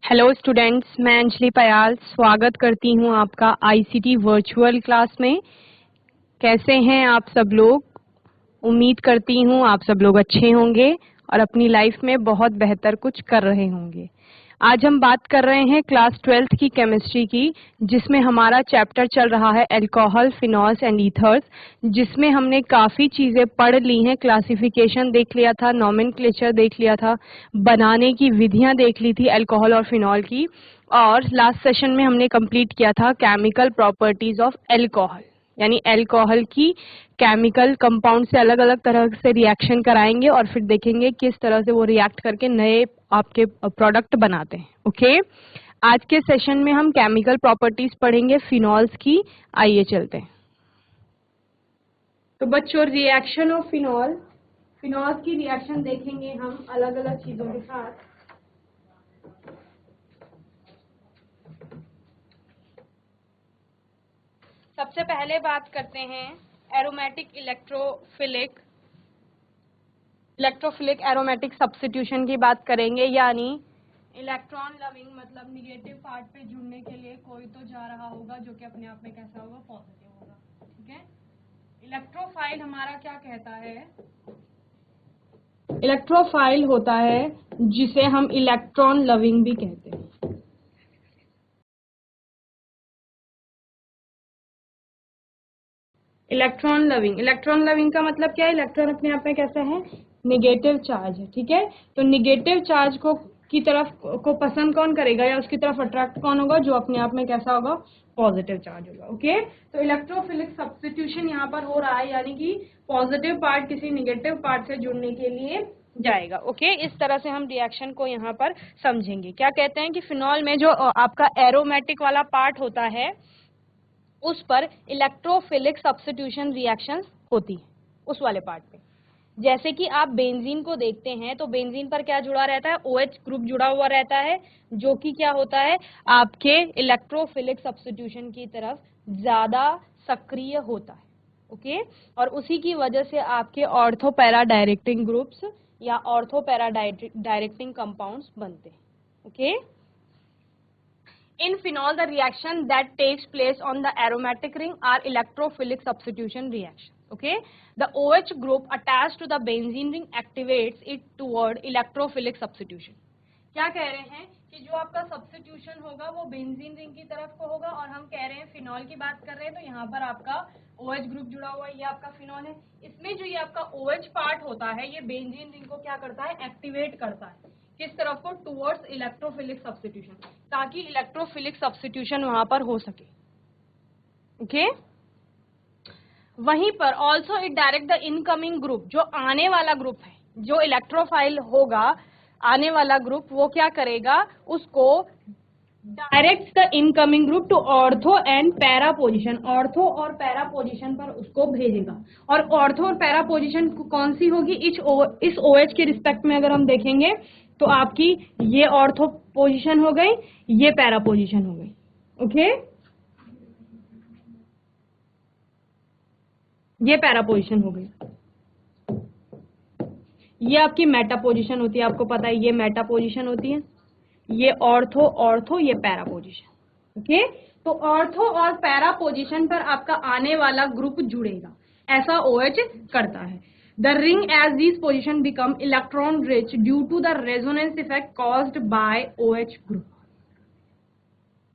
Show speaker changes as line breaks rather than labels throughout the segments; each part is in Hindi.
हेलो स्टूडेंट्स, मैं अंजलि पयाल स्वागत करती हूं आपका आईसीटी वर्चुअल क्लास में। कैसे हैं आप सब लोग? उम्मीद करती हूं आप सब लोग अच्छे होंगे और अपनी लाइफ में बहुत बेहतर कुछ कर रहे होंगे। आज हम बात कर रहे हैं क्लास 12th की केमिस्ट्री की, जिसमें हमारा चैप्टर चल रहा है अल्कोहल, फिनॉल्स एंड ईथर्स, जिसमें हमने काफ़ी चीज़ें पढ़ ली हैं। क्लासिफिकेशन देख लिया था, नॉमेनक्लेचर देख लिया था, बनाने की विधियां देख ली थी अल्कोहल और फिनॉल की, और लास्ट सेशन में हमने कंप्लीट किया था केमिकल प्रॉपर्टीज ऑफ अल्कोहल, यानी अल्कोहल की केमिकल कंपाउंड से अलग अलग तरह से रिएक्शन कराएंगे और फिर देखेंगे किस तरह से वो रिएक्ट करके नए आपके प्रोडक्ट बनाते हैं। ओके, आज के सेशन में हम केमिकल प्रॉपर्टीज पढ़ेंगे फिनॉल्स की। आइए चलते हैं। तो बच्चों, रिएक्शन ऑफ फिनॉल्स की रिएक्शन देखेंगे हम अलग अलग चीजों के साथ। सबसे पहले बात करते हैं एरोमेटिक इलेक्ट्रोफिलिक एरोमेटिक सब्स्टिट्यूशन की बात करेंगे, यानी इलेक्ट्रॉन लविंग, मतलब निगेटिव पार्ट पे जुड़ने के लिए कोई तो जा रहा होगा जो कि अपने आप में कैसा होगा, पॉजिटिव होगा। ठीक है। इलेक्ट्रोफाइल हमारा क्या कहता है? इलेक्ट्रोफाइल होता है जिसे हम इलेक्ट्रॉन लविंग भी कहते हैं। इलेक्ट्रॉन लविंग का मतलब क्या है? इलेक्ट्रॉन अपने आप में कैसा है? निगेटिव चार्ज है। ठीक है, तो निगेटिव चार्ज को की तरफ को पसंद कौन करेगा या उसकी तरफ अट्रैक्ट कौन होगा? जो अपने आप में कैसा होगा? पॉजिटिव चार्ज होगा। ओके, तो इलेक्ट्रोफिलिक सब्स्टिट्यूशन यहाँ पर हो रहा है, यानी कि पॉजिटिव पार्ट किसी निगेटिव पार्ट से जुड़ने के लिए जाएगा। ओके, इस तरह से हम रिएक्शन को यहाँ पर समझेंगे। क्या कहते हैं कि फिनॉल में जो आपका एरोमेटिक वाला पार्ट होता है उस पर इलेक्ट्रोफिलिक सब्स्टिट्यूशन रिएक्शंस होती है, उस वाले पार्ट पे। जैसे कि आप बेंजीन को देखते हैं तो बेंजीन पर क्या जुड़ा रहता है? OH ग्रुप जुड़ा हुआ रहता है, जो कि क्या होता है? आपके इलेक्ट्रोफिलिक सब्स्टिट्यूशन की तरफ ज्यादा सक्रिय होता है। ओके, और उसी की वजह से आपके ऑर्थो पैरा डायरेक्टिंग ग्रुप्स या ऑर्थो पैरा डायरेक्टिंग कंपाउंड्स बनते हैं। Okay, in phenol, the reaction that takes place on the aromatic ring are electrophilic substitution reactions. Okay, the OH group attached to the benzene ring activates it toward electrophilic substitution. क्या कह रहे हैं कि जो आपका सब्स्टिट्यूशन होगा वो बेंजीन रिंग की तरफ को होगा, और हम कह रहे हैं फिनॉल की बात कर रहे हैं, तो यहाँ पर आपका OH ग्रुप जुड़ा हुआ है, ये आपका फिनॉल है। इसमें जो ये आपका OH पार्ट होता है ये बेंजीन रिंग को क्या करता है? एक्टिवेट करता है। किस तरफ को? टुवर्ड्स इलेक्ट्रोफिलिक सब्स्टिट्यूशन, ताकि इलेक्ट्रोफिलिक सब्स्टिट्यूशन वहां पर हो सके। ओके, वहीं पर also it direct the incoming group, जो आने वाला ग्रुप है, जो इलेक्ट्रोफाइल होगा आने वाला ग्रुप, वो क्या करेगा? उसको direct the incoming group to ortho and para position, ortho और पैरा पोजिशन पर उसको भेजेगा। और ऑर्थो और पैरा पोजिशन कौन सी होगी? इस OH के रिस्पेक्ट में अगर हम देखेंगे तो आपकी ये ऑर्थो पोजीशन हो गई, ये पैरा पोजीशन हो गई। ओके, ये पैरा पोजीशन हो गई, ये आपकी मेटा पोजीशन होती है। आपको पता है ये मेटा पोजीशन होती है, ये ऑर्थो, ये पैरा पोजीशन। ओके, तो ऑर्थो और पैरा पोजीशन पर आपका आने वाला ग्रुप जुड़ेगा, ऐसा OH करता है। The ring as these positions become electron rich due to the resonance effect caused by OH group.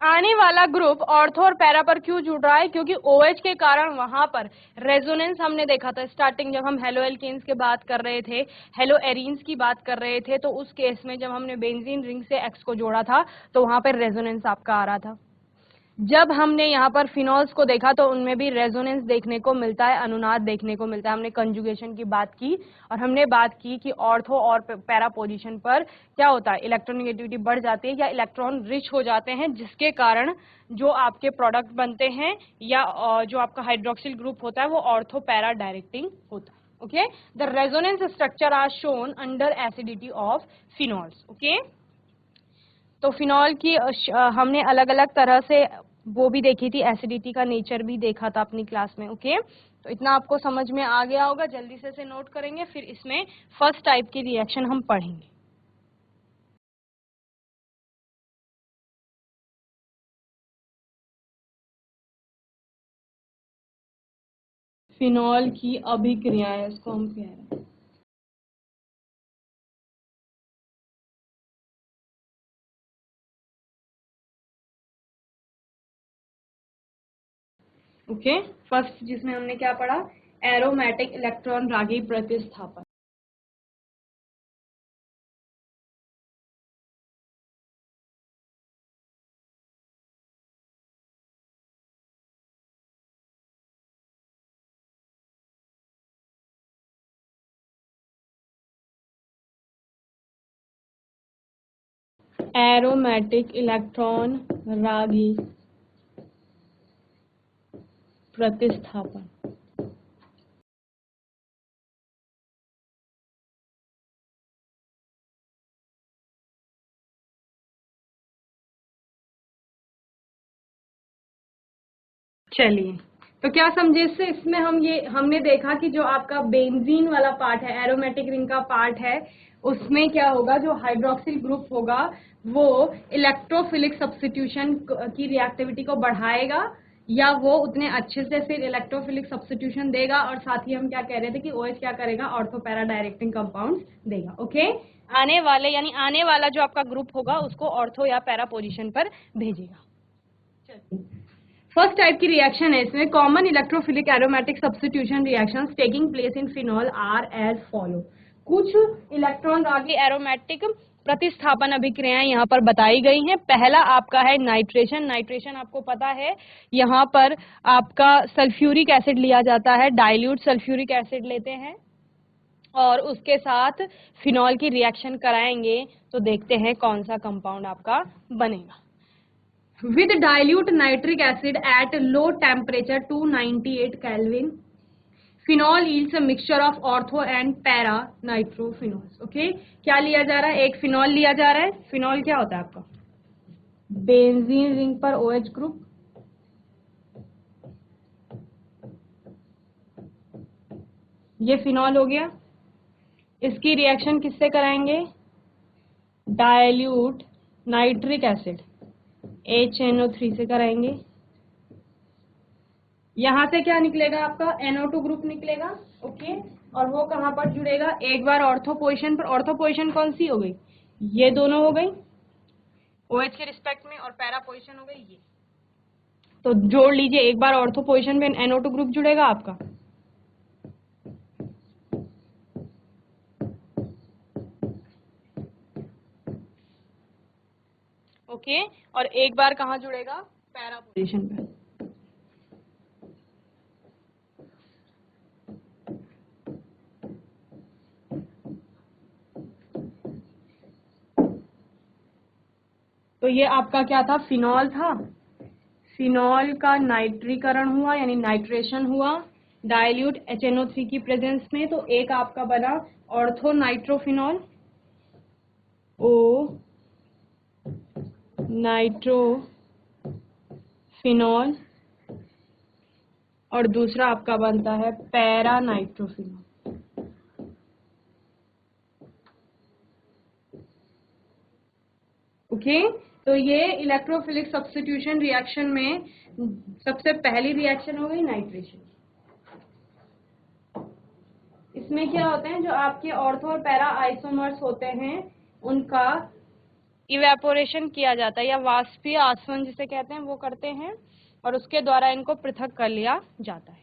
आने वाला ग्रुप ऑर्थो और पैरा पर क्यों जुड़ रहा है? क्योंकि OH के कारण वहां पर रेजोनेंस हमने देखा था स्टार्टिंग, जब हम हेलो एल्केन्स की बात कर रहे थे, हेलो एरीन्स की बात कर रहे थे, तो उस केस में जब हमने बेंजीन रिंग से X को जोड़ा था तो वहां पर रेजोनेंस आपका आ रहा था। जब हमने यहाँ पर फिनॉल्स को देखा तो उनमें भी रेजोनेंस देखने को मिलता है, अनुनाद देखने को मिलता है। हमने कंजुगेशन की बात की और हमने बात की कि ऑर्थो और पैरा पोजीशन पर क्या होता है? इलेक्ट्रोनेगेटिविटी बढ़ जाती है या इलेक्ट्रॉन रिच हो जाते हैं, जिसके कारण जो आपके प्रोडक्ट बनते हैं या जो आपका हाइड्रोक्सिल ग्रुप होता है वो ऑर्थो पैरा डायरेक्टिंग होता है। Okay, the resonance structure are shown under acidity of phenols. Okay, तो फिनॉल की हमने अलग अलग तरह से वो भी देखी थी, एसिडिटी का नेचर भी देखा था अपनी क्लास में। ओके, तो इतना आपको समझ में आ गया होगा, जल्दी से इसे नोट करेंगे, फिर इसमें फर्स्ट टाइप की रिएक्शन हम पढ़ेंगे। फिनॉल की अभिक्रियाएं, इसको हम कह रहे हैं। ओके, फर्स्ट जिसमें हमने क्या पढ़ा, एरोमेटिक इलेक्ट्रॉन रागी प्रतिस्थापन। एरोमेटिक इलेक्ट्रॉन रागी प्रतिस्थापन। चलिए, तो क्या समझे इससे, इसमें हमने देखा कि जो आपका बेंजीन वाला पार्ट है, एरोमेटिक रिंग का पार्ट है, उसमें क्या होगा, जो हाइड्रोक्सिल ग्रुप होगा वो इलेक्ट्रोफिलिक सब्स्टिट्यूशन की रिएक्टिविटी को बढ़ाएगा, या वो उतने अच्छे से फिर इलेक्ट्रोफिलिक सब्स्टिट्यूशन देगा, और साथ ही हम क्या कह रहे थे कि OH क्या करेगा, ऑर्थो पैरा डायरेक्टिंग कंपाउंड्स देगा। ओके, आने वाले यानी आने वाला जो आपका ग्रुप होगा उसको ऑर्थो या पैरा पोजीशन पर भेजेगा। चलिए, फर्स्ट टाइप की रिएक्शन है इसमें, common electrophilic aromatic substitution reactions taking place in phenol are as follow. कुछ इलेक्ट्रॉन रागी एरोमेटिक प्रतिस्थापन अभिक्रियाएं यहाँ पर बताई गई हैं। पहला आपका है नाइट्रेशन। नाइट्रेशन आपको पता है, यहाँ पर आपका सल्फ्यूरिक एसिड लिया जाता है, डाइल्यूट सल्फ्यूरिक एसिड लेते हैं और उसके साथ फिनॉल की रिएक्शन कराएंगे, तो देखते हैं कौन सा कंपाउंड आपका बनेगा। With dilute nitric acid at low temperature 298 Kelvin, phenol yields a mixture of ortho and para nitrophenols. Okay, क्या लिया जा रहा है, एक फिनॉल लिया जा रहा है। फिनॉल क्या होता है आपका, बेंजीन रिंग पर OH ग्रुप, ये फिनॉल हो गया। इसकी रिएक्शन किससे कराएंगे, डाइल्यूट नाइट्रिक एसिड HNO3 से कराएंगे। यहां से क्या निकलेगा, आपका NO2 ग्रुप निकलेगा। ओके, और वो कहां पर जुड़ेगा, एक बार ऑर्थो पोजीशन पर। ऑर्थो पोजीशन कौन सी हो गई, ये दोनों हो गई OH के रिस्पेक्ट में, और पैरा पोजीशन हो गई ये। तो जोड़ लीजिए, एक बार ऑर्थो पोजीशन में NO2 ग्रुप जुड़ेगा आपका, ओके, और एक बार कहां जुड़ेगा, पैरा पोजीशन पे। तो ये आपका क्या था, फिनॉल था। फिनॉल का नाइट्रीकरण हुआ यानी नाइट्रेशन हुआ डाइल्यूट HNO3 की प्रेजेंस में, तो एक आपका बना ऑर्थो नाइट्रोफिनॉल, ओ नाइट्रोफिनॉल, और दूसरा आपका बनता है पैरा नाइट्रोफिनॉल। ओके, तो ये इलेक्ट्रोफिलिक सब्स्टिट्यूशन रिएक्शन में सबसे पहली रिएक्शन हो गई नाइट्रेशन। इसमें क्या होते हैं, जो आपके ऑर्थो और पैरा आइसोमर्स होते हैं उनका इवेपोरेशन किया जाता है, या वाष्पीय आसवन जिसे कहते हैं वो करते हैं, और उसके द्वारा इनको पृथक कर लिया जाता है।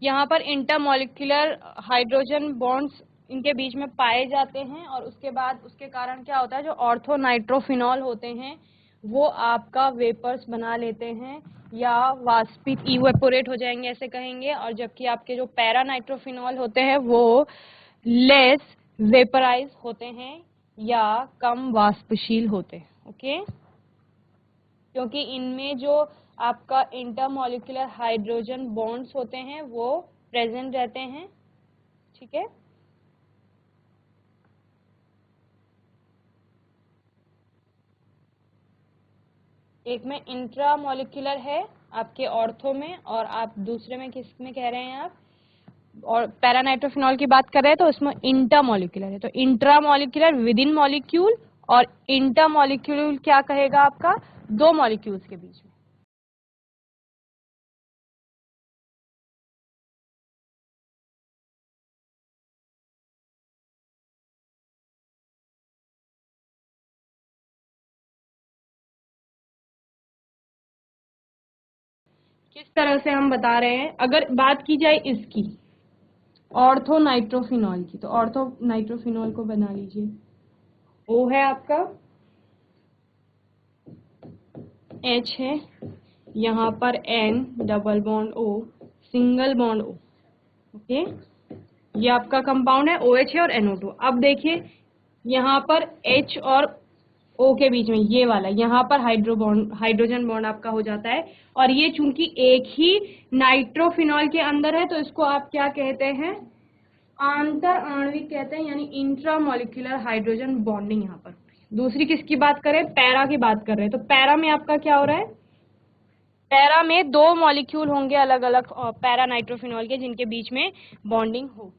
यहाँ पर इंटरमॉलिक्यूलर हाइड्रोजन बॉन्ड्स इनके बीच में पाए जाते हैं, और उसके बाद उसके कारण क्या होता है, जो ऑर्थो नाइट्रोफिनॉल होते हैं वो आपका वेपर्स बना लेते हैं, या वाष्पित इवेपोरेट हो जाएंगे ऐसे कहेंगे, और जबकि आपके जो पैरा नाइट्रोफिनॉल होते हैं वो लेस वेपराइज होते हैं या कम वाष्पशील होते हैं। ओके, क्योंकि इनमें जो आपका इंटरमॉलिक्यूलर हाइड्रोजन बॉन्ड्स होते हैं वो प्रेजेंट रहते हैं। ठीक है, एक में इंट्रामॉलिक्यूलर है आपके ऑर्थो में, और आप दूसरे में किस में कह रहे हैं आप, और पैरानाइट्रोफिनॉल की बात कर रहे हैं तो इसमें इंटरमॉलिक्यूलर है, तो इंट्रामॉलिक्यूलर विद इन मॉलिक्यूल, और इंटरमॉलिक्यूल क्या कहेगा आपका, दो मॉलिक्यूल्स के बीच में। किस तरह से हम बता रहे हैं, अगर बात की जाए इसकी ऑर्थो नाइट्रोफिनॉल की, तो ऑर्थो नाइट्रोफिनॉल को बना लीजिए, ओ है आपका, एच है, यहाँ पर N double bond O, single bond O, okay, ये आपका कंपाउंड है, OH है और NO2। अब देखिए यहाँ पर H और O के बीच में ये वाला, यहाँ पर हाइड्रोजन बॉन्ड आपका हो जाता है, और ये चूंकि एक ही नाइट्रोफिनॉल के अंदर है तो इसको आप क्या कहते हैं, आंतर आणविक कहते हैं, यानी इंट्रामॉलिक्यूलर हाइड्रोजन बॉन्डिंग यहाँ पर। दूसरी किसकी बात करें, पैरा की बात कर रहे हैं, तो पैरा में आपका क्या हो रहा है, पैरा में दो मॉलिक्यूल होंगे अलग अलग पैरा नाइट्रोफिनॉल के, जिनके बीच में बॉन्डिंग होगी।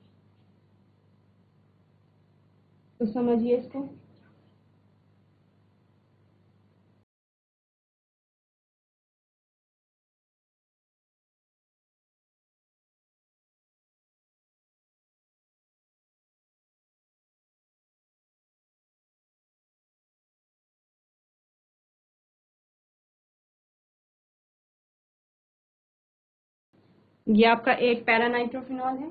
तो समझिए इसको, ये आपका एक पैरा नाइट्रोफिनॉल है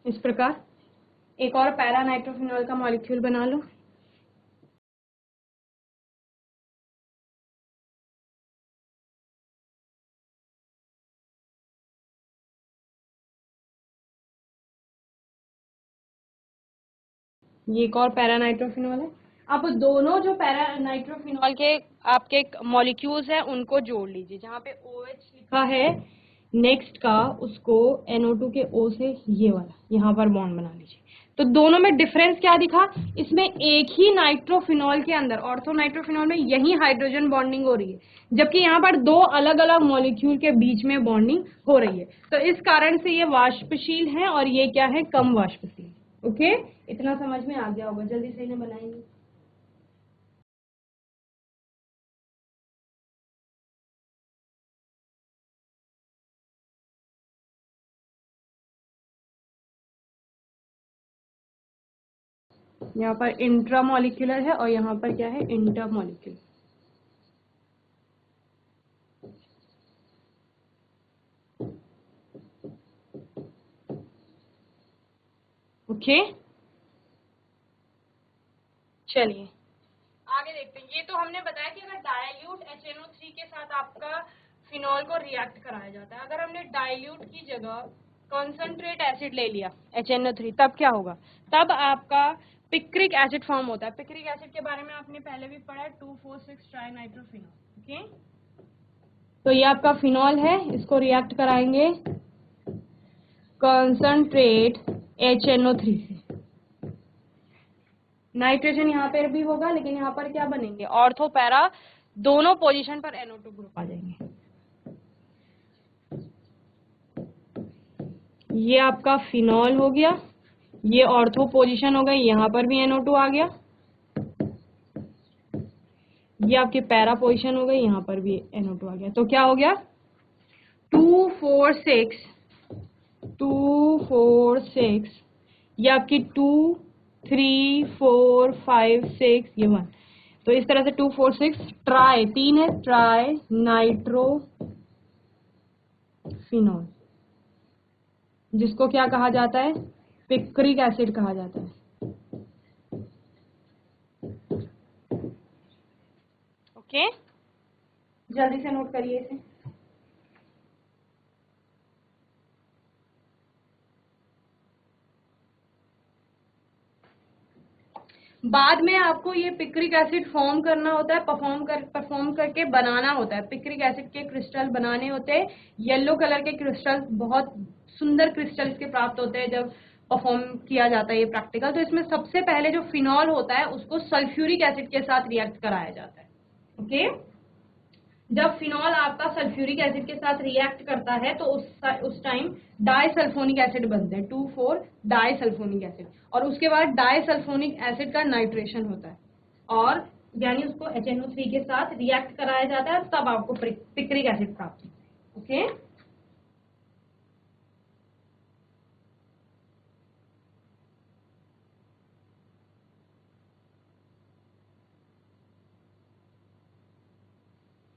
इस प्रकार। एक और पैरा नाइट्रोफिनॉल का मॉलिक्यूल बना लो, ये एक और पैरा नाइट्रोफिनॉल है। अब दोनों जो पैरा नाइट्रोफिनॉल के आपके मॉलिक्यूल्स हैं उनको जोड़ लीजिए, जहाँ पे OH लिखा है नेक्स्ट का, उसको NO2 के O से ये वाला यहाँ पर बॉन्ड बना लीजिए। तो दोनों में डिफरेंस क्या दिखा, इसमें एक ही नाइट्रोफिनॉल के अंदर, ऑर्थो नाइट्रोफिनॉल में यही हाइड्रोजन बॉन्डिंग हो रही है, जबकि यहाँ पर दो अलग अलग मॉलिक्यूल के बीच में बॉन्डिंग हो रही है। तो इस कारण से ये वाष्पशील है और ये क्या है, कम वाष्पशील। ओके, इतना समझ में आ गया होगा, जल्दी से इन्हें बनाएंगे। यहाँ पर इंट्रामॉलिक्यूलर है और यहाँ पर क्या है, इंटरमॉलिक्यूलर। ओके, चलिए आगे देखते हैं। ये तो हमने बताया कि अगर डाइल्यूट HNO3 के साथ आपका फिनॉल को रिएक्ट कराया जाता है। अगर हमने डाइल्यूट की जगह कॉन्सेंट्रेट एसिड ले लिया HNO3, तब क्या होगा, तब आपका पिक्रिक एसिड फॉर्म होता है। पिक्रिक एसिड के बारे में आपने पहले भी पढ़ा है, 2,4,6 ट्राइनाइट्रोफिनॉल। ओके, तो ये आपका फिनॉल है, इसको रिएक्ट कराएंगे कॉन्सेंट्रेट HNO3 से। नाइट्रोजन यहाँ पर भी होगा, लेकिन यहाँ पर क्या बनेंगे, ऑर्थो पैरा दोनों पोजीशन पर NO2 ग्रुप आ जाएंगे। ये आपका फिनॉल हो गया, ये ऑर्थो पोजीशन हो गई, यहाँ पर भी NO2 आ गया। ये आपकी पैरा पोजीशन हो गई, यहाँ पर भी NO2 आ गया। तो क्या हो गया, 2 4 6 2 4 6, ये आपकी 2 3 4 5 6, ये 1। तो इस तरह से 2 4 6 ट्राई, 3 है, ट्राई नाइट्रोफिनॉल, जिसको क्या कहा जाता है, पिक्रिक एसिड कहा जाता है। ओके, जल्दी से नोट करिए इसे। बाद में आपको ये पिक्रिक एसिड फॉर्म करना होता है, परफॉर्म करके बनाना होता है। पिक्रिक एसिड के क्रिस्टल बनाने होते हैं, येलो कलर के क्रिस्टल, बहुत सुंदर क्रिस्टल इसके प्राप्त होते हैं जब परफॉर्म किया जाता है ये प्रैक्टिकल। तो इसमें सबसे पहले जो फिनॉल होता है उसको सल्फ्यूरिक एसिड के साथ रिएक्ट कराया जाता है। ओके। जब फिनॉल आपका सल्फ्यूरिक एसिड के साथ रिएक्ट करता है तो उस टाइम डाइसल्फोनिक एसिड बनते हैं, 2,4 डाइसल्फोनिक एसिड, और उसके बाद डाइसल्फोनिक एसिड का नाइट्रेशन होता है और यानी उसको HNO3 के साथ रिएक्ट कराया जाता है, तब आपको पिक्रिक एसिड प्राप्त होता है। ओके।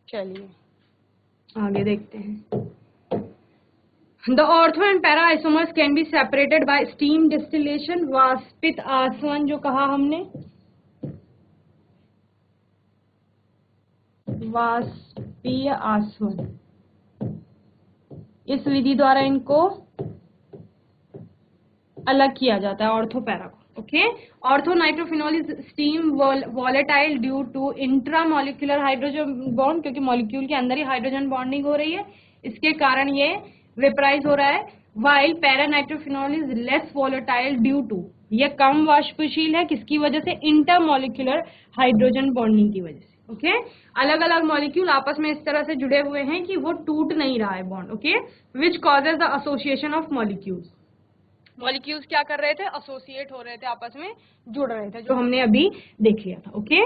चलिए आगे देखते हैं। The ortho and para isomers can be separated by steam distillation, वाष्पित आसवन जो कहा हमने, वाष्पीय आसवन, इस विधि द्वारा इनको अलग किया जाता है ऑर्थो पैरा को। Okay. Ortho nitrophenol is steam volatile due to intramolecular hydrogen bond, क्योंकि मॉलिक्यूल के अंदर ही हाइड्रोजन बॉन्डिंग हो रही है, इसके कारण ये वेपराइज हो रहा है। While para nitrophenol is less volatile due to, ये कम वाष्पशील है, किसकी वजह से? इंटरमोलिकुलर हाइड्रोजन बॉन्डिंग की वजह से। ओके। अलग अलग मॉलिक्यूल आपस में इस तरह से जुड़े हुए हैं कि वो टूट नहीं रहा है bond. Okay. Which causes the association of molecules, molecules क्या कर रहे थे? एसोसिएट हो रहे थे, आपस में जुड़ रहे थे, जो हमने अभी देख लिया था। ओके।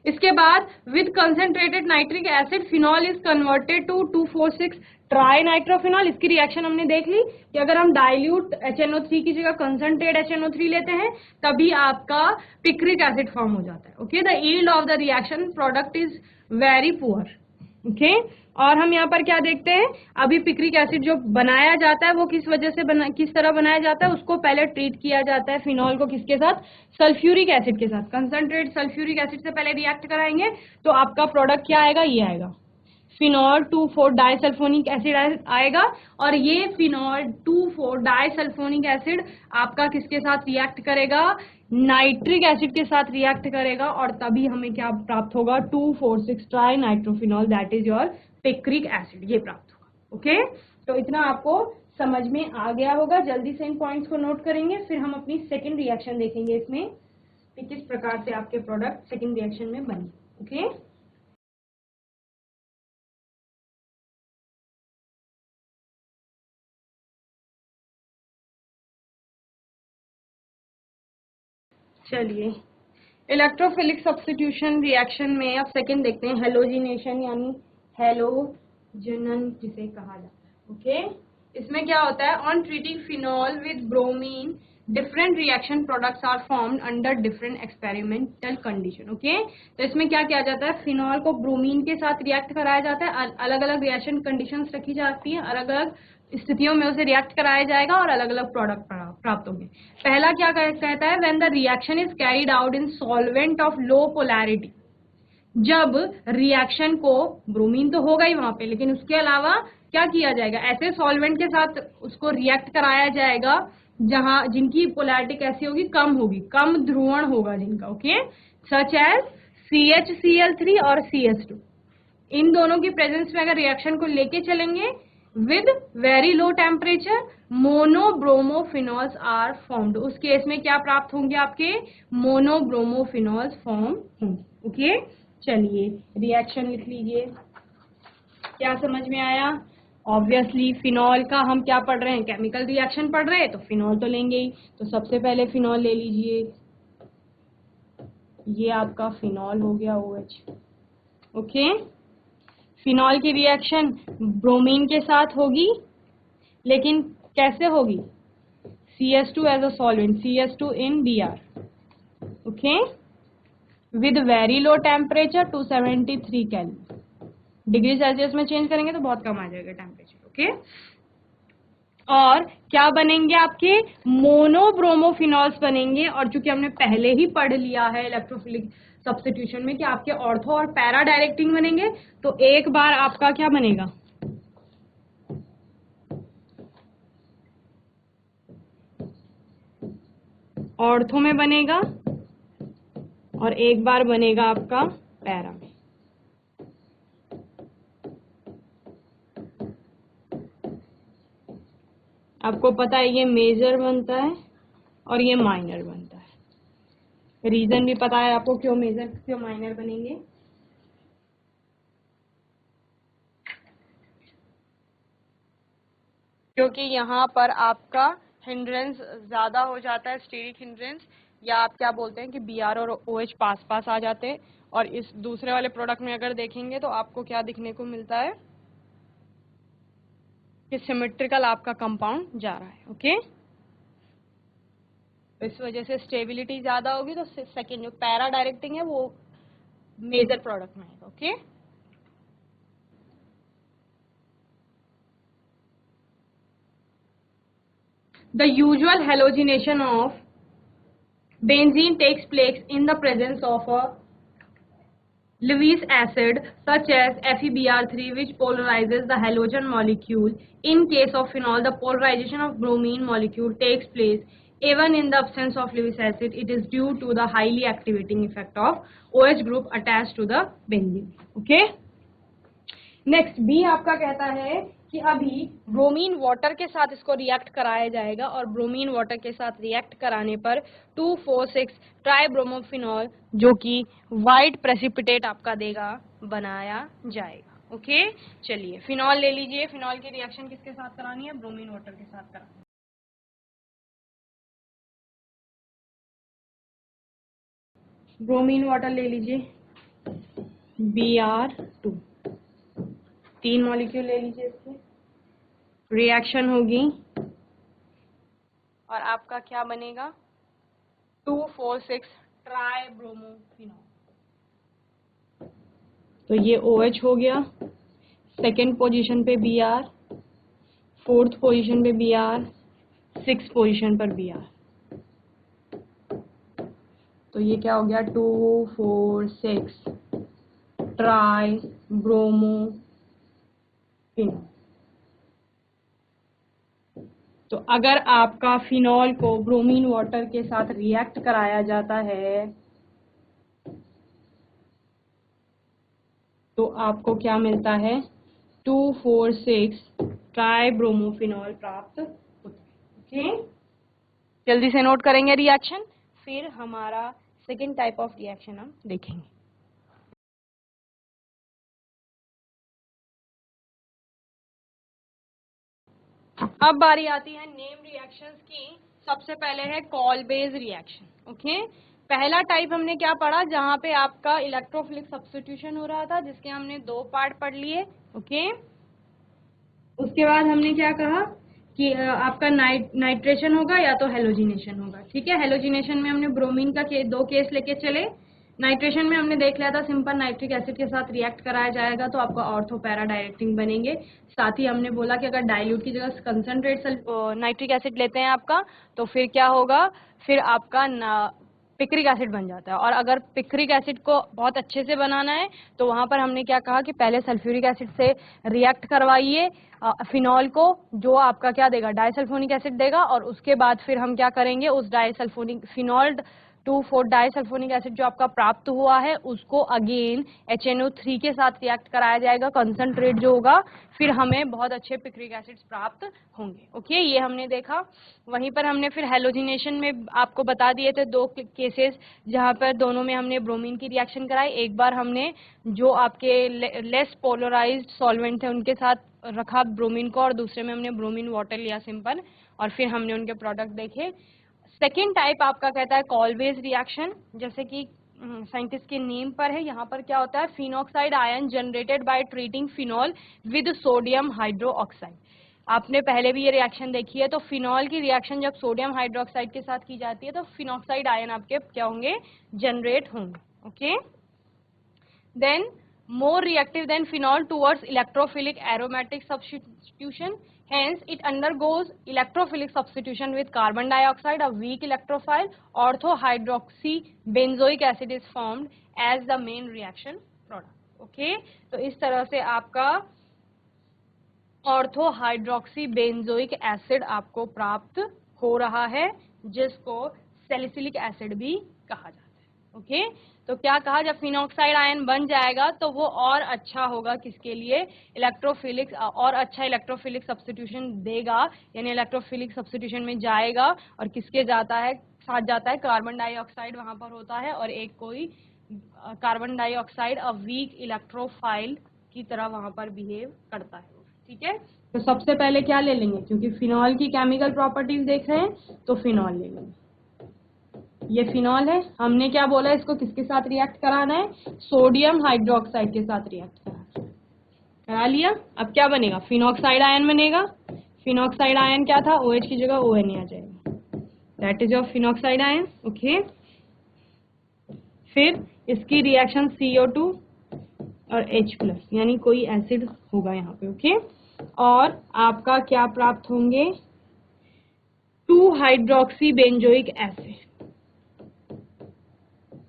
इसके बाद with concentrated nitric acid phenol is converted to 2,4,6 tri nitrophenol. इसकी रिएक्शन हमने देख ली कि अगर हम डाइल्यूट HNO3 की जगह कंसंट्रेट HNO3 लेते हैं तभी आपका पिक्रिक एसिड फॉर्म हो जाता है। Okay. The yield of the reaction product is very poor. Okay. और हम यहाँ पर क्या देखते हैं, अभी पिक्रिक एसिड जो बनाया जाता है वो किस वजह से किस तरह बनाया जाता है, उसको पहले ट्रीट किया जाता है फिनॉल को, किसके साथ? सल्फ्यूरिक एसिड के साथ। कंसंट्रेट सल्फ्यूरिक एसिड से पहले रिएक्ट कराएंगे तो आपका प्रोडक्ट क्या आएगा? ये आएगा, फिनॉल 2,4 डाइसल्फोनिक एसिड आएगा। और ये फिनॉल 2,4 डाइसल्फोनिक एसिड आपका किसके साथ रिएक्ट करेगा? नाइट्रिक एसिड के साथ रिएक्ट करेगा, और तभी हमें क्या प्राप्त होगा? 2,4,6 tri nitrophenol, that is your picric acid, ये प्राप्त होगा। ओके। तो इतना आपको समझ में आ गया होगा। जल्दी से इन पॉइंट्स को नोट करेंगे, फिर हम अपनी सेकंड रिएक्शन देखेंगे इसमें कि किस प्रकार से आपके प्रोडक्ट सेकंड रिएक्शन में बने। ओके। चलिए इलेक्ट्रोफिलिक सब्स्टिट्यूशन रिएक्शन में अब सेकंड देखते हैं, हेलोजिनेशन यानी हेलोजनन जिसे कहा जाता है। ओके। इसमें क्या होता है? On treating phenol with bromine different reaction products are formed under different experimental condition. Okay. तो इसमें क्या किया जाता है? फिनॉल को ब्रोमीन के साथ रिएक्ट कराया जाता है, अलग अलग रिएक्शन कंडीशंस रखी जाती है, अलग अलग स्थितियों में उसे रिएक्ट कराया जाएगा और अलग अलग प्रोडक्ट प्राप्त होंगे। पहला क्या कहता है? When the reaction is carried out in solvent of low polarity, जब रिएक्शन को, ब्रोमीन तो होगा ही वहां पे, लेकिन उसके अलावा क्या किया जाएगा? ऐसे सॉल्वेंट के साथ उसको रिएक्ट कराया जाएगा जहां जिनकी पोलैरिटी कैसी होगी? कम होगी, कम ध्रुवण होगा जिनका। ओके। सच एज CHCl3 और CS2। इन दोनों की प्रेजेंस में अगर रिएक्शन को लेके चलेंगे with very low temperature, monobromophenols are formed. उस केस में क्या प्राप्त होंगे? आपके मोनोब्रोमोफिनॉल्स फॉर्म होंगे। ओके। चलिए रिएक्शन लिख लीजिए। क्या समझ में आया? ऑब्वियसली फिनॉल का हम क्या पढ़ रहे हैं? केमिकल रिएक्शन पढ़ रहे हैं, तो फिनॉल तो लेंगे ही। तो सबसे पहले फिनॉल ले लीजिए, ये आपका फिनॉल हो गया OH। ओके। फिनॉल की रिएक्शन ब्रोमीन के साथ होगी, लेकिन कैसे होगी? CS2 as a solvent, CS2 in Br। Okay. With very low temperature 273 kelvin, degree Celsius में चेंज करेंगे तो बहुत कम आ जाएगा टेम्परेचर। ओके। और क्या बनेंगे? आपके मोनोब्रोमोफिनॉल्स बनेंगे। और चूंकि हमने पहले ही पढ़ लिया है इलेक्ट्रोफिलिक सब्स्टिट्यूशन में कि आपके ऑर्थो और पैरा डायरेक्टिंग बनेंगे, तो एक बार आपका क्या बनेगा? ऑर्थो में बनेगा और एक बार बनेगा आपका पैरा में। आपको पता है ये मेजर बनता है और ये माइनर बनता है। रीजन भी पता है आपको क्यों मेजर क्यों माइनर बनेंगे? क्योंकि यहाँ पर आपका हिंड्रेंस ज़्यादा हो जाता है, स्टीरिक हिंड्रेंस, या आप क्या बोलते हैं कि Br और OH पास पास आ जाते हैं। और इस दूसरे वाले प्रोडक्ट में अगर देखेंगे तो आपको क्या दिखने को मिलता है कि सिमेट्रिकल आपका कंपाउंड जा रहा है। ओके, इस वजह से स्टेबिलिटी ज़्यादा होगी, तो सेकेंड जो पैरा डायरेक्टिंग है वो मेजर प्रोडक्ट में है। Okay, the usual halogenation of benzene takes place in the presence of a Lewis acid such as FeBr3, which polarizes the halogen molecule. In case of phenol, the polarization of bromine molecule takes place even in the absence of Lewis acid. It is due to the highly activating effect of OH group attached to the benzene. Okay. Next B आपका कहता है कि अभी ब्रोमीन वाटर के साथ इसको रिएक्ट कराया जाएगा और ब्रोमीन वाटर के साथ रिएक्ट कराने पर 2,4,6 ट्राइब्रोमोफिनॉल जो कि वाइट प्रेसिपिटेट आपका देगा बनाया जाएगा। ओके, चलिए फिनॉल ले लीजिए। फिनॉल की रिएक्शन किसके साथ करानी है? ब्रोमीन वाटर के साथ करानी है। ब्रोमीन वाटर ले लीजिए, Br2, 3 मॉलिक्यूल ले लीजिए, इसके रिएक्शन होगी और आपका क्या बनेगा? 2,4,6 ट्राइब्रोमोफिनॉल। तो ये OH हो गया, सेकेंड पोजीशन पे Br, फोर्थ पोजीशन पे Br, सिक्स पोजीशन पर Br। तो ये क्या हो गया? 2,4,6 ट्राइब्रोमोफिनॉल। तो अगर आपका फिनॉल को ब्रोमीन वाटर के साथ रिएक्ट कराया जाता है तो आपको क्या मिलता है? 2,4,6 ट्राइब्रोमोफिनॉल प्राप्त होता है। ओके, जल्दी से नोट करेंगे रिएक्शन, फिर हमारा सेकेंड टाइप ऑफ रिएक्शन हम देखेंगे। अब बारी आती है नेम रिएक्शंस की। सबसे पहले है कॉल बेस रिएक्शन। ओके, पहला टाइप हमने क्या पढ़ा? जहां पे आपका इलेक्ट्रोफिलिक सब्स्टिट्यूशन हो रहा था, जिसके हमने 2 पार्ट पढ़ लिए। ओके, उसके बाद हमने क्या कहा कि आपका नाइट्रेशन होगा या तो हेलोजिनेशन होगा। ठीक है, हेलोजिनेशन में हमने ब्रोमीन का 2 केस लेके चले। नाइट्रेशन में हमने देख लिया था सिंपल नाइट्रिक एसिड के साथ रिएक्ट कराया जाएगा तो आपका ऑर्थो पैरा डायरेक्टिंग बनेंगे। साथ ही हमने बोला कि अगर डाइल्यूट की जगह कंसंट्रेट नाइट्रिक एसिड लेते हैं आपका, तो फिर क्या होगा? फिर आपका पिक्रिक एसिड बन जाता है। और अगर पिक्रिक एसिड को बहुत अच्छे से बनाना है तो वहां पर हमने क्या कहा कि पहले सल्फ्यूरिक एसिड से रिएक्ट करवाइए फिनॉल को, जो आपका क्या देगा? डाइसल्फोनिक एसिड देगा। और उसके बाद फिर हम क्या करेंगे? उस डाइसल्फोनिक फिनॉल 2,4 डाइसल्फोनिक एसिड जो आपका प्राप्त हुआ है उसको अगेन HNO3 के साथ रिएक्ट कराया जाएगा, कंसंट्रेट जो होगा, फिर हमें बहुत अच्छे पिक्रिक एसिड्स प्राप्त होंगे। ओके, ये हमने देखा। वहीं पर हमने फिर हेलोजिनेशन में आपको बता दिए थे 2 केसेस जहां पर दोनों में हमने ब्रोमीन की रिएक्शन कराई। एक बार हमने जो आपके लेस पोलराइज्ड सॉल्वेंट थे उनके साथ रखा ब्रोमीन को, और दूसरे में हमने ब्रोमीन वाटर लिया सिंपल, और फिर हमने उनके प्रोडक्ट देखे। सेकेंड टाइप आपका कहता है कॉल बेस रिएक्शन, जैसे कि साइंटिस्ट के नेम पर है। यहाँ पर क्या होता है? Phenoxide ion generated by treating phenol with sodium hydroxide. आपने पहले भी ये रिएक्शन देखी है। तो फिनॉल की रिएक्शन जब सोडियम हाइड्रोक्साइड के साथ की जाती है तो फिनॉक्साइड आयन आपके क्या होंगे? जनरेट होंगे। Okay, then more reactive than phenol towards electrophilic aromatic substitution. Hence, it undergoes electrophilic substitution with carbon dioxide, a weak electrophile. Orthohydroxybenzoic acid is formed as the main reaction product. Okay, तो इस तरह से आपका ऑर्थोहाइड्रोक्सीबेंजोइक एसिड आपको प्राप्त हो रहा है, जिसको सैलिसिलिक एसिड भी कहा जाता है। ओके, तो क्या कहा? जब फिनॉक्साइड आयन बन जाएगा तो वो और अच्छा होगा किसके लिए? इलेक्ट्रोफिलिक, और अच्छा इलेक्ट्रोफिलिक सब्स्टिट्यूशन देगा, यानी इलेक्ट्रोफिलिक सब्स्टिट्यूशन में जाएगा। और किसके जाता है? साथ जाता है कार्बन डाइऑक्साइड वहां पर होता है, और एक कोई कार्बन डाइऑक्साइड वीक इलेक्ट्रोफाइल की तरह वहां पर बिहेव करता है। ठीक है, तो सबसे पहले क्या ले लेंगे, क्योंकि फिनॉल की केमिकल प्रॉपर्टीज देख रहे हैं तो फिनॉल ले लेंगे। ये फिनॉल है, हमने क्या बोला, इसको किसके साथ रिएक्ट कराना है, सोडियम हाइड्रोक्साइड के साथ रिएक्ट करा लिया। अब क्या बनेगा, फिनॉक्साइड आयन बनेगा। फिनॉक्साइड आयन क्या था, OH की जगह ON आ जाएगा, that is your phenoxide ion. Okay, फिर इसकी रिएक्शन CO2 और H+, यानी कोई एसिड होगा यहाँ पे। ओके, और आपका क्या प्राप्त होंगे, 2 हाइड्रोक्सी बेंजोइक एसिड।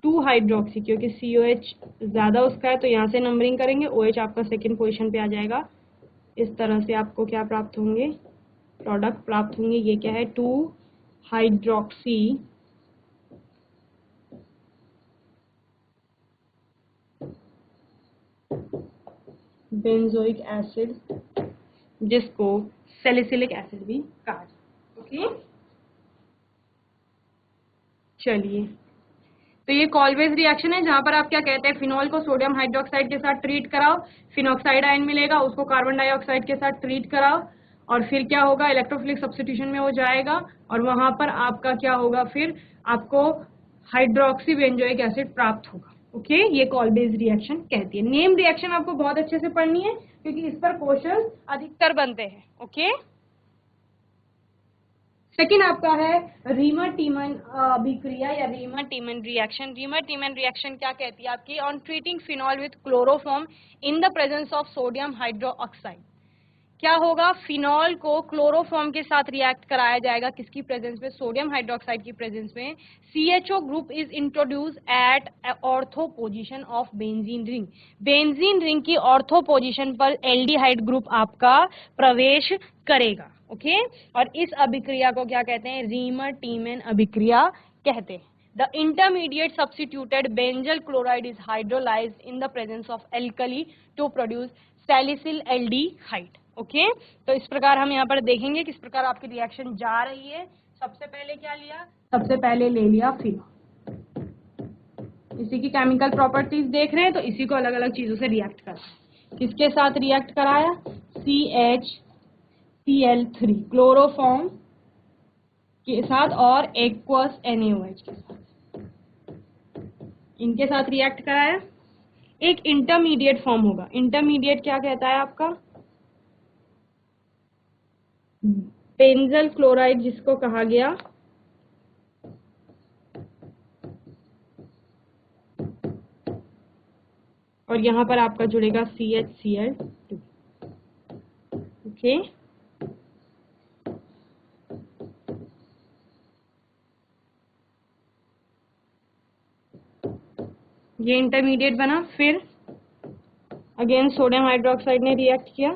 2 हाइड्रोक्सी, क्योंकि COH ज्यादा उसका है तो यहाँ से नंबरिंग करेंगे, OH आपका सेकंड पोजीशन पे आ जाएगा। इस तरह से आपको क्या प्राप्त होंगे, प्रोडक्ट प्राप्त होंगे। ये क्या है, 2 हाइड्रोक्सी बेंजोइक एसिड, जिसको सैलिसिलिक एसिड भी कहा जाता है। ओके, चलिए, तो ये कॉलवेज रिएक्शन है जहां पर आप क्या कहते हैं, फिनॉल को सोडियम हाइड्रोक्साइड के साथ ट्रीट कराओ, फिनॉक्साइड आयन मिलेगा, उसको कार्बन डाइऑक्साइड के साथ ट्रीट कराओ, और फिर क्या होगा, इलेक्ट्रोफिलिक सब्स्टिट्यूशन में वो जाएगा, और वहां पर आपका क्या होगा, फिर आपको हाइड्रोक्सी बेंजोइक एसिड प्राप्त होगा। ओके, ये कॉलवेज रिएक्शन कहती है। नेम रिएक्शन आपको बहुत अच्छे से पढ़नी है, क्योंकि इस पर क्वेश्चन अधिकतर बनते हैं। ओके, सेकेंड आपका है रीमर टीमन अभिक्रिया या रीमर टीमन रिएक्शन। रीमर टीमन रिएक्शन क्या कहती है आपकी, on treating phenol with chloroform in the presence of sodium hydroxide. क्या होगा, फिनॉल को क्लोरोफॉर्म के साथ रिएक्ट कराया जाएगा, किसकी प्रेजेंस में, सोडियम हाइड्रोक्साइड की प्रेजेंस में। CHO group is introduce at ortho position of benzene ring. Benzene ring की ऑर्थो पोजीशन पर एल्डिहाइड ग्रुप आपका प्रवेश करेगा। ओके, और इस अभिक्रिया को क्या कहते हैं, रीमर टीमन अभिक्रिया कहते हैं। The intermediate substituted benzyl chloride is hydrolyzed in the presence of alkali to produce salicyl aldehyde. Okay, तो इस प्रकार हम यहाँ पर देखेंगे किस प्रकार आपकी रिएक्शन जा रही है। सबसे पहले क्या लिया, सबसे पहले ले लिया फिनॉल, इसी की केमिकल प्रॉपर्टीज देख रहे हैं तो इसी को अलग अलग चीजों से रिएक्ट करा। किसके साथ रिएक्ट कराया, CHCl3 क्लोरोफॉर्म के साथ और एक्वस NaOH के साथ, इनके साथ रिएक्ट कराया। एक इंटरमीडिएट फॉर्म होगा, इंटरमीडिएट क्या कहता है आपका, बेंजल क्लोराइड जिसको कहा गया, और यहां पर आपका जुड़ेगा CHCl2। ओके, ये इंटरमीडिएट बना। फिर अगेन सोडियम हाइड्रोक्साइड ने रिएक्ट किया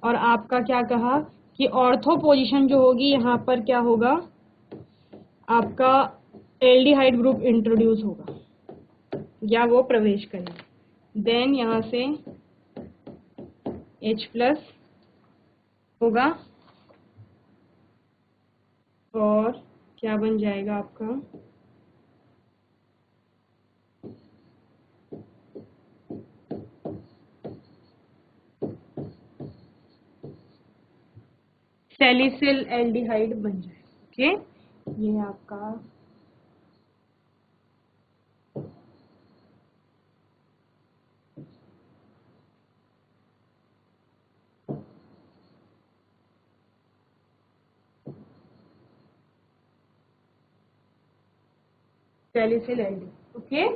और आपका क्या कहा कि ऑर्थो पोजीशन जो होगी यहाँ पर क्या होगा, आपका एल्डिहाइड ग्रुप इंट्रोड्यूस होगा या वो प्रवेश करेगा। देन यहाँ से H+ होगा और क्या बन जाएगा आपका, सैलिसिल एल्डिहाइड बन जाए। ओके, ये आपका सैलिसिल एल्डिहाइड। ओके,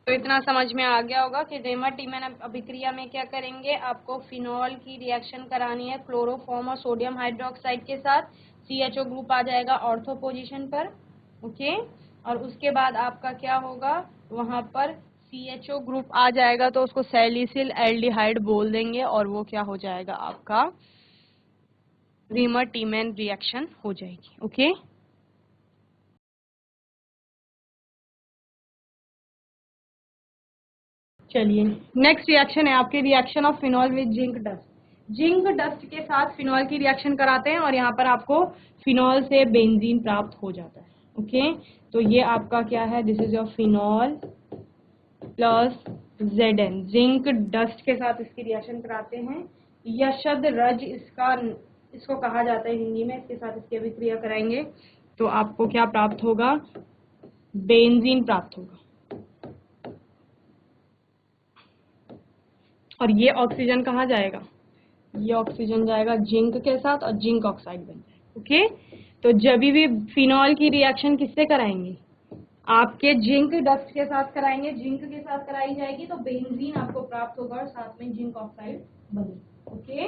तो इतना समझ में आ गया होगा कि रीमर टीमन अभिक्रिया में क्या करेंगे, आपको फिनॉल की रिएक्शन करानी है क्लोरोफॉर्म और सोडियम हाइड्रोक्साइड के साथ, CHO ग्रुप आ जाएगा ऑर्थो पोजीशन पर। ओके, और उसके बाद आपका क्या होगा, वहां पर CHO ग्रुप आ जाएगा तो उसको सैलिसिल एल्डिहाइड बोल देंगे और वो क्या हो जाएगा आपका, रीमर टीमन रिएक्शन हो जाएगी। ओके, चलिए नेक्स्ट रिएक्शन है आपके, reaction of phenol with zinc dust. Zinc dust के साथ फिनॉल की रिएक्शन कराते हैं और यहाँ पर आपको फिनॉल से बेंजीन प्राप्त हो जाता है। ओके, तो ये आपका क्या है, this is your phenol plus Zn, zinc dust के साथ इसकी रिएक्शन कराते हैं। यशद रज इसको कहा जाता है हिंदी में, इसके साथ इसकी अभिक्रिया कराएंगे तो आपको क्या प्राप्त होगा, बेंजीन प्राप्त होगा। और ये ऑक्सीजन कहाँ जाएगा, ये ऑक्सीजन जाएगा जिंक के साथ और जिंक ऑक्साइड बन जाएगा। ओके, तो जब भी फिनॉल की रिएक्शन किससे कराएंगे, आपके जिंक डस्ट के साथ कराएंगे, जिंक के साथ कराई जाएगी तो बेंजीन आपको प्राप्त होगा और साथ में जिंक ऑक्साइड बनेगा। ओके,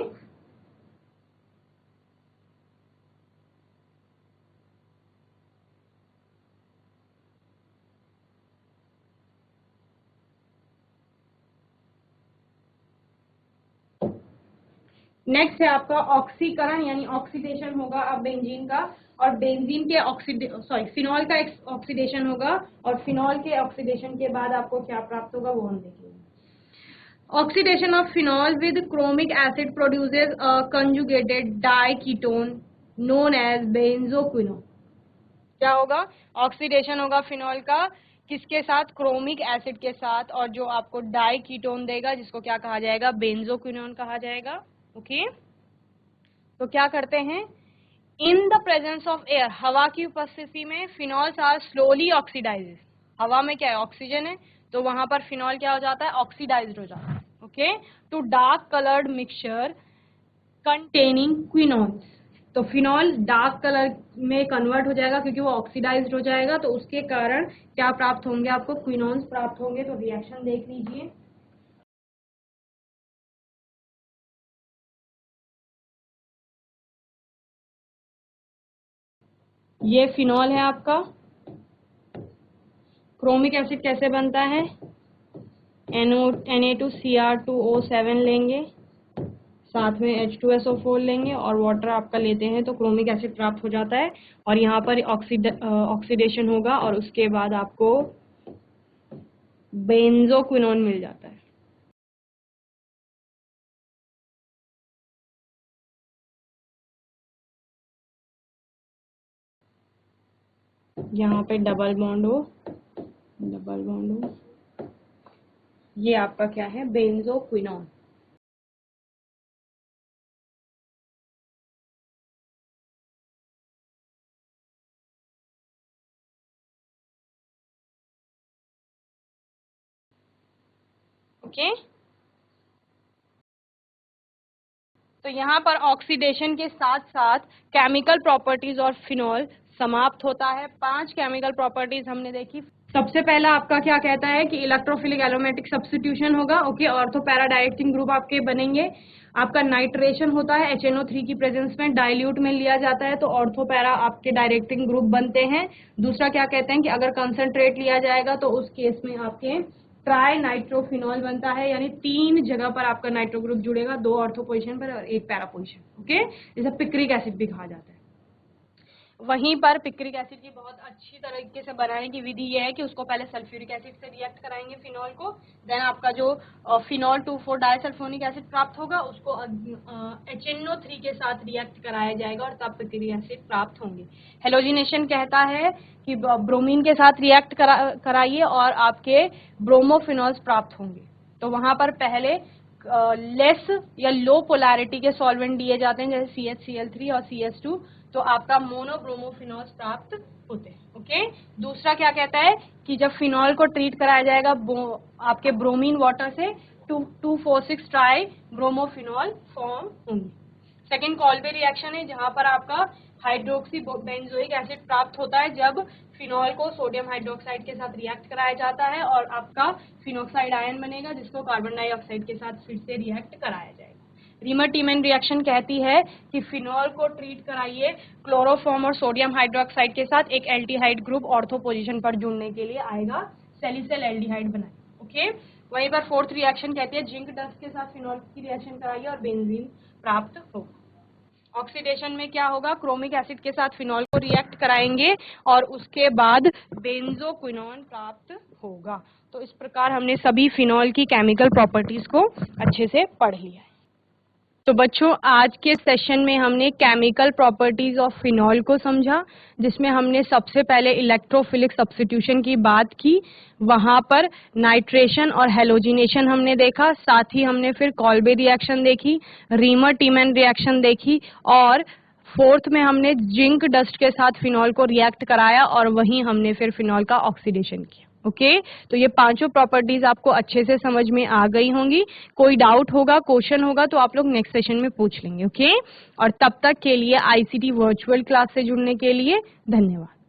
नेक्स्ट है आपका ऑक्सीकरण यानी ऑक्सीडेशन होगा अब बेंजीन का, और बेंजीन के फिनॉल का ऑक्सीडेशन होगा, और फिनॉल के ऑक्सीडेशन के बाद आपको क्या प्राप्त होगा वो हम देखेंगे। Oxidation of phenol with chromic acid produces a conjugated diketone known as benzoquinone. क्या होगा, ऑक्सीडेशन होगा फिनॉल का किसके साथ, क्रोमिक एसिड के साथ, और जो आपको डाइकीटोन देगा जिसको क्या कहा जाएगा, बेंजोक्विनोन कहा जाएगा। ओके, तो क्या करते हैं, in the presence of air, हवा की उपस्थिति में फिनॉल्स आर स्लोली ऑक्सीडाइज। हवा में क्या है, ऑक्सीजन है, तो वहां पर फिनॉल क्या हो जाता है, ऑक्सीडाइज्ड हो जाता है। Okay, to dark coloured mixture containing quinones. तो फिनॉल डार्क कलर में कन्वर्ट हो जाएगा क्योंकि वो ऑक्सीडाइज्ड हो जाएगा, तो उसके कारण क्या प्राप्त होंगे, आपको क्विनोन्स प्राप्त होंगे। तो रिएक्शन देख लीजिए, ये फिनॉल है आपका, क्रोमिक एसिड कैसे बनता है, Na2Cr2O7 लेंगे, साथ में H2SO4 लेंगे और वाटर आपका लेते हैं तो क्रोमिक एसिड प्राप्त हो जाता है। और यहाँ पर ऑक्सीडेशन होगा और उसके बाद आपको बेंजोक्विनोन मिल जाता है। यहाँ पे डबल बॉन्ड हो, ये आपका क्या है, बेंजोक्विनोन। ओके, तो यहाँ पर ऑक्सीडेशन के साथ साथ केमिकल प्रॉपर्टीज और फिनॉल समाप्त होता है। 5 केमिकल प्रॉपर्टीज हमने देखी। सबसे पहला आपका क्या कहता है कि इलेक्ट्रोफिलिक एरोमेटिक सब्स्टिट्यूशन होगा। Okay, ortho para directing group आपके बनेंगे। आपका नाइट्रेशन होता है HNO3 की प्रेजेंस में, डाइल्यूट में लिया जाता है तो ऑर्थो पैरा आपके डायरेक्टिंग ग्रुप बनते हैं। दूसरा क्या कहते हैं कि अगर कंसंट्रेट लिया जाएगा तो उस केस में आपके ट्राई नाइट्रोफिनॉल बनता है, यानी 3 जगह पर आपका नाइट्रो ग्रुप जुड़ेगा, 2 ऑर्थो पोजिशन पर और 1 पैरा पोजिशन। ओके, जिसे पिक्रिक एसिड भी कहा जाता है। वहीं पर पिक्रिक एसिड की बहुत अच्छी तरीके से बनाने की विधि यह है कि उसको पहले सल्फ्यूरिक एसिड से रिएक्ट कराएंगे फिनॉल को, देन आपका जो फिनॉल 2,4 डाइसल्फोनिक एसिड प्राप्त होगा उसको HNO3 के साथ रिएक्ट कराया जाएगा और तब पिक्रिक एसिड प्राप्त होंगे। हेलोजिनेशन कहता है कि ब्रोमीन के साथ रिएक्ट कराइए और आपके ब्रोमोफिनॉल्स प्राप्त होंगे। तो वहां पर पहले लेस या लो पोलैरिटी के सॉल्वेंट दिए जाते हैं जैसे CHCl3 और CS2, तो आपका मोनोब्रोमोफिनॉल्स प्राप्त होते हैं। ओके, दूसरा क्या कहता है कि जब फिनॉल को ट्रीट कराया जाएगा आपके ब्रोमीन वाटर से 2,4,6 ट्राई ब्रोमोफिनॉल फॉर्म होंगे। सेकेंड कॉल्बे रिएक्शन है जहां पर आपका हाइड्रोक्सी बेंजोइक एसिड प्राप्त होता है जब फिनॉल को सोडियम हाइड्रोक्साइड के साथ रिएक्ट कराया जाता है और आपका फिनोक्साइड आयन बनेगा जिसको कार्बन डाइऑक्साइड के साथ फिर से रिएक्ट कराया जाएगा। रीमर-टीमन रिएक्शन कहती है कि फिनॉल को ट्रीट कराइए क्लोरोफॉर्म और सोडियम हाइड्रोक्साइड के साथ, एक एल्डिहाइड ग्रुप ऑर्थो पोजीशन पर जुड़ने के लिए आएगा, सेलिसिल एल्डिहाइड बनाए। ओके, वहीं पर फोर्थ रिएक्शन कहती है जिंक डस्ट के साथ फिनॉल की रिएक्शन कराइए और बेंजीन प्राप्त होगा। ऑक्सीडेशन में क्या होगा, क्रोमिक एसिड के साथ फिनॉल को रिएक्ट कराएंगे और उसके बाद बेंजोक्विनोन प्राप्त होगा। तो इस प्रकार हमने सभी फिनॉल की केमिकल प्रॉपर्टीज को अच्छे से पढ़ लिया है। तो बच्चों आज के सेशन में हमने केमिकल प्रॉपर्टीज ऑफ फिनॉल को समझा, जिसमें हमने सबसे पहले इलेक्ट्रोफिलिक सब्स्टिट्यूशन की बात की, वहां पर नाइट्रेशन और हेलोजिनेशन हमने देखा, साथ ही हमने फिर कॉल्बे रिएक्शन देखी, रीमर टीमैन रिएक्शन देखी, और फोर्थ में हमने जिंक डस्ट के साथ फिनॉल को रिएक्ट कराया और वहीं हमने फिर फिनॉल का ऑक्सीडेशन किया। ओके तो ये पांचों प्रॉपर्टीज आपको अच्छे से समझ में आ गई होंगी। कोई डाउट होगा, क्वेश्चन होगा तो आप लोग नेक्स्ट सेशन में पूछ लेंगे। ओके और तब तक के लिए आईसीटी वर्चुअल क्लास से जुड़ने के लिए धन्यवाद।